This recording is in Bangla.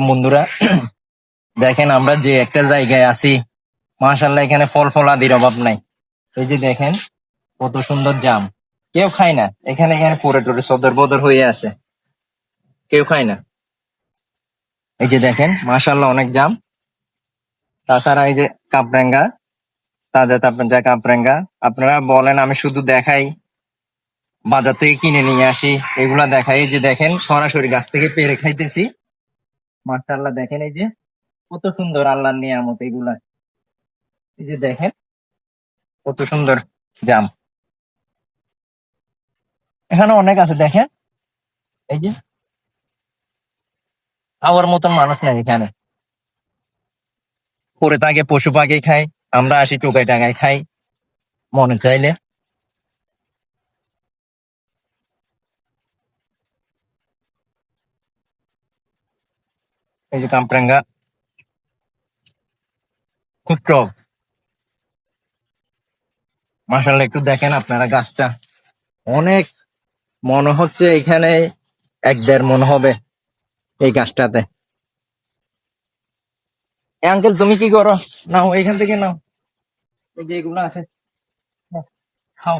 আলাইকুম বন্ধুরা। দেখেন আমরা যে একটা জায়গায় আছি, মাশাআল্লাহ এখানে ফল ফলাদির অভাব নাই। এই যে দেখেন কত সুন্দর জাম, কেউ খায় না এখানে, এখানে পড়ে টরে সদর বদর হয়ে আছে, কেউ খায় না। এই যে দেখেন মাশাআল্লাহ অনেক জাম। তাছাড়া এই যে কাপড়েঙ্গা, তাজা তাজা কাপড়েঙ্গা। আপনারা বলেন আমি শুধু দেখাই, বাজার থেকে কিনে নিয়ে আসি, এগুলা দেখাই। এই যে দেখেন সরাসরি গাছ থেকে পেরে খাইতেছি। মাশাআল্লাহ দেখেন এই যে কত সুন্দর আল্লাহর নিয়ামত এগুলা। এই যে দেখেন কত সুন্দর জাম, এখানে অনেক আছে দেখেন। এই যে খাওয়ার মতন মানুষ নাই এখানে, পরে থাকে পশু পাখি খাই, আমরা আসি টোকাই টাকায় খাই মনে চাইলে। এই যে কামরাঙ্গা খুব টক। মাশাআল্লাহ একটু দেখেন আপনারা গাছটা, অনেক, মনে হচ্ছে এখানে 1-1.5 মন হবে এই গাছটাতে। আঙ্কেল তুমি কি করো? নাও এখান থেকে নাও, এই যে এগুলো আছে, নাও, খাও।